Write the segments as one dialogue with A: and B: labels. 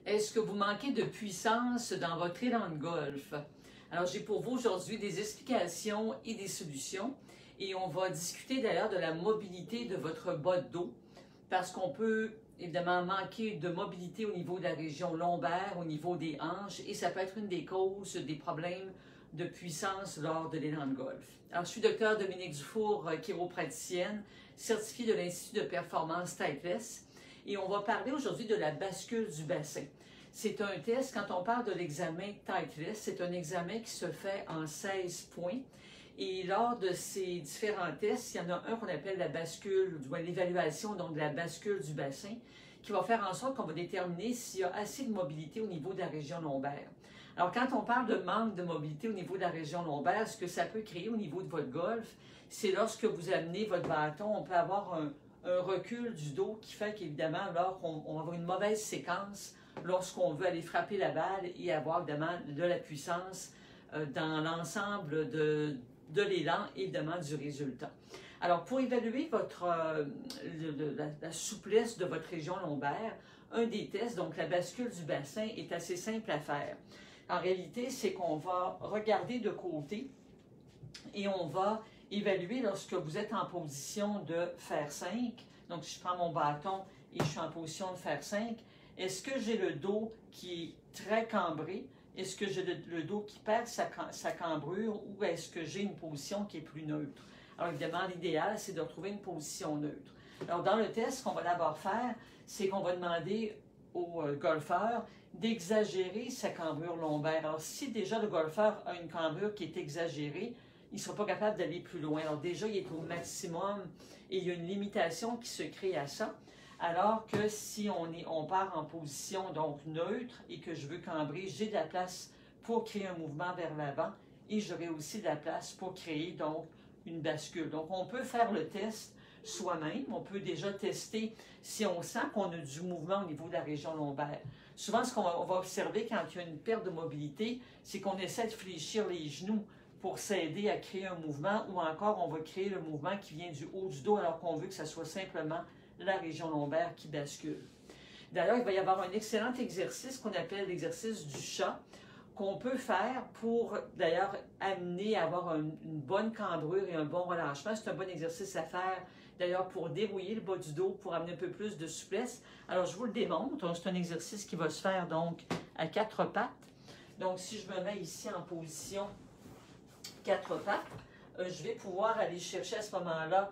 A: Est-ce que vous manquez de puissance dans votre élan de golf? Alors, j'ai pour vous aujourd'hui des explications et des solutions. Et on va discuter d'ailleurs de la mobilité de votre bas de dos, parce qu'on peut évidemment manquer de mobilité au niveau de la région lombaire, au niveau des hanches, et ça peut être une des causes des problèmes de puissance lors de l'élan de golf. Alors, je suis docteur Dominique Dufour, chiropraticienne, certifiée de l'Institut de performance Titleist. Et on va parler aujourd'hui de la bascule du bassin. C'est un test, quand on parle de l'examen Titleist, c'est un examen qui se fait en 16 points. Et lors de ces différents tests, il y en a un qu'on appelle la bascule, du moins l'évaluation donc de la bascule du bassin, qui va faire en sorte qu'on va déterminer s'il y a assez de mobilité au niveau de la région lombaire. Alors, quand on parle de manque de mobilité au niveau de la région lombaire, ce que ça peut créer au niveau de votre golf, c'est lorsque vous amenez votre bâton, on peut avoir un recul du dos qui fait qu'évidemment, alors on va avoir une mauvaise séquence lorsqu'on veut aller frapper la balle et avoir évidemment de la puissance dans l'ensemble de l'élan et évidemment du résultat. Alors, pour évaluer la souplesse de votre région lombaire, un des tests, donc la bascule du bassin, est assez simple à faire. En réalité, c'est qu'on va regarder de côté et on va évaluer lorsque vous êtes en position de fer 5. Donc, si je prends mon bâton et je suis en position de fer 5, est-ce que j'ai le dos qui est très cambré? Est-ce que j'ai le dos qui perd sa cambrure ou est-ce que j'ai une position qui est plus neutre? Alors, évidemment, l'idéal, c'est de retrouver une position neutre. Alors, dans le test, ce qu'on va d'abord faire, c'est qu'on va demander au golfeur d'exagérer sa cambrure lombaire. Alors, si déjà le golfeur a une cambrure qui est exagérée, il ne sera pas capable d'aller plus loin. Alors déjà, il est au maximum et il y a une limitation qui se crée à ça. Alors que si on part en position donc neutre et que je veux cambrer, j'ai de la place pour créer un mouvement vers l'avant et j'aurai aussi de la place pour créer donc une bascule. Donc on peut faire le test soi-même. On peut déjà tester si on sent qu'on a du mouvement au niveau de la région lombaire. Souvent, ce qu'on va observer quand il y a une perte de mobilité, c'est qu'on essaie de fléchir les genoux pour s'aider à créer un mouvement ou encore on va créer le mouvement qui vient du haut du dos alors qu'on veut que ce soit simplement la région lombaire qui bascule. D'ailleurs, il va y avoir un excellent exercice qu'on appelle l'exercice du chat qu'on peut faire pour d'ailleurs amener à avoir une bonne cambrure et un bon relâchement. C'est un bon exercice à faire d'ailleurs pour dérouiller le bas du dos, pour amener un peu plus de souplesse. Alors, je vous le démontre. C'est un exercice qui va se faire donc à 4 pattes. Donc, si je me mets ici en position 4 pattes, je vais pouvoir aller chercher à ce moment-là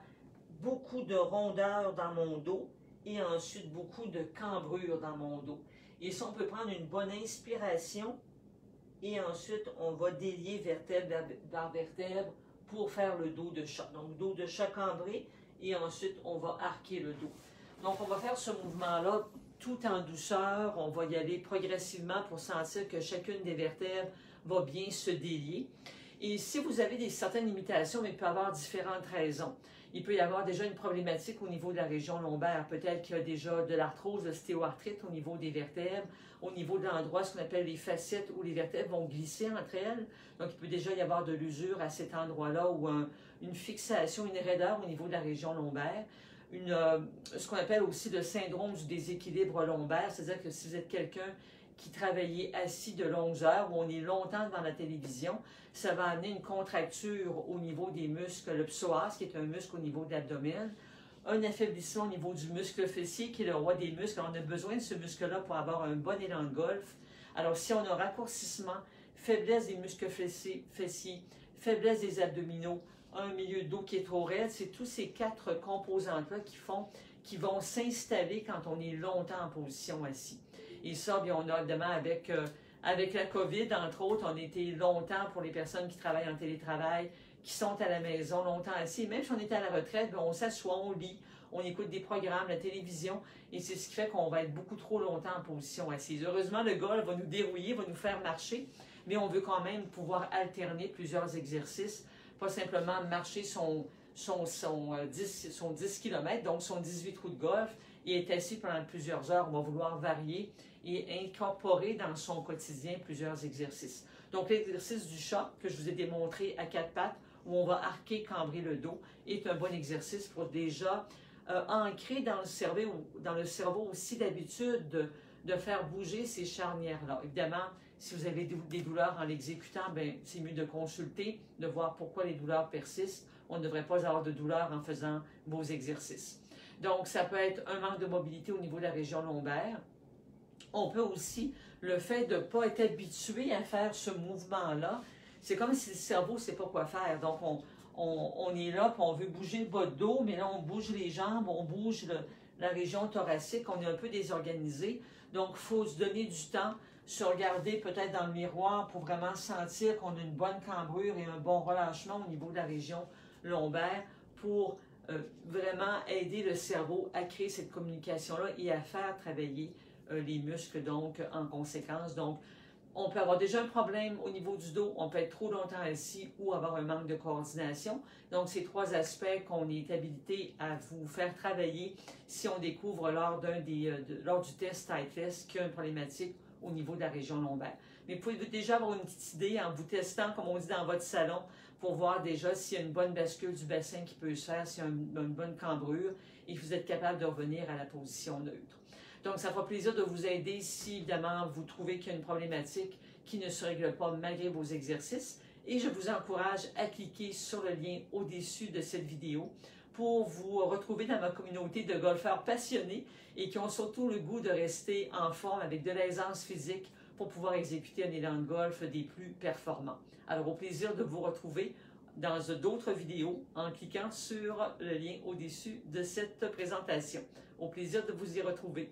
A: beaucoup de rondeur dans mon dos et ensuite beaucoup de cambrure dans mon dos. Et ça, on peut prendre une bonne inspiration et ensuite on va délier vertèbre par vertèbre pour faire le dos de chat. Donc, dos de chat cambré et ensuite on va arquer le dos. Donc, on va faire ce mouvement-là tout en douceur. On va y aller progressivement pour sentir que chacune des vertèbres va bien se délier. Et si vous avez certaines limitations, mais il peut y avoir différentes raisons. Il peut y avoir déjà une problématique au niveau de la région lombaire. Peut-être qu'il y a déjà de l'arthrose, de l'ostéoarthrite au niveau des vertèbres, au niveau de l'endroit, ce qu'on appelle les facettes, où les vertèbres vont glisser entre elles. Donc, il peut déjà y avoir de l'usure à cet endroit-là ou une fixation, une raideur au niveau de la région lombaire. Ce qu'on appelle aussi le syndrome du déséquilibre lombaire, c'est-à-dire que si vous êtes quelqu'un qui travaillait assis de longues heures, où on est longtemps devant la télévision, ça va amener une contracture au niveau des muscles, le psoas, qui est un muscle au niveau de l'abdomen, un affaiblissement au niveau du muscle fessier, qui est le roi des muscles. Alors, on a besoin de ce muscle-là pour avoir un bon élan de golf. Alors, si on a raccourcissement, faiblesse des muscles fessiers, faiblesse des abdominaux, un milieu de dos qui est trop raide, c'est tous ces 4 composantes-là qui vont s'installer quand on est longtemps en position assis. Et ça, bien, on a évidemment avec la COVID, entre autres, on était longtemps pour les personnes qui travaillent en télétravail, qui sont à la maison longtemps assis. Même si on est à la retraite, bien, on s'assoit, on lit, on écoute des programmes, la télévision, et c'est ce qui fait qu'on va être beaucoup trop longtemps en position assise. Heureusement, le golf va nous dérouiller, va nous faire marcher, mais on veut quand même pouvoir alterner plusieurs exercices, pas simplement marcher son 10 km, donc son 18 trous de golf, et être assis pendant plusieurs heures. On va vouloir varier et incorporer dans son quotidien plusieurs exercices. Donc, l'exercice du chat que je vous ai démontré à 4 pattes, où on va arquer, cambrer le dos, est un bon exercice pour déjà ancrer dans le cerveau aussi l'habitude de faire bouger ces charnières-là. Évidemment, si vous avez des douleurs en l'exécutant, ben, c'est mieux de consulter, de voir pourquoi les douleurs persistent. On ne devrait pas avoir de douleurs en faisant vos exercices. Donc, ça peut être un manque de mobilité au niveau de la région lombaire. On peut aussi, le fait de ne pas être habitué à faire ce mouvement-là, c'est comme si le cerveau ne sait pas quoi faire. Donc, on est là, puis on veut bouger le bas de dos, mais là, on bouge les jambes, on bouge la région thoracique, on est un peu désorganisé. Donc, il faut se donner du temps, se regarder peut-être dans le miroir pour vraiment sentir qu'on a une bonne cambrure et un bon relâchement au niveau de la région lombaire pour vraiment aider le cerveau à créer cette communication-là et à faire travailler les muscles, donc, en conséquence. Donc, on peut avoir déjà un problème au niveau du dos, on peut être trop longtemps assis ou avoir un manque de coordination. Donc, ces trois aspects qu'on est habilité à vous faire travailler si on découvre lors du test Tight Test qu'il y a une problématique au niveau de la région lombaire. Mais vous pouvez déjà avoir une petite idée en vous testant, comme on dit, dans votre salon, pour voir déjà s'il y a une bonne bascule du bassin qui peut se faire, s'il y a une bonne cambrure et que vous êtes capable de revenir à la position neutre. Donc, ça fera plaisir de vous aider si, évidemment, vous trouvez qu'il y a une problématique qui ne se règle pas malgré vos exercices. Et je vous encourage à cliquer sur le lien au-dessus de cette vidéo pour vous retrouver dans ma communauté de golfeurs passionnés et qui ont surtout le goût de rester en forme avec de l'aisance physique pour pouvoir exécuter un élan de golf des plus performants. Alors, au plaisir de vous retrouver dans d'autres vidéos en cliquant sur le lien au-dessus de cette présentation. Au plaisir de vous y retrouver.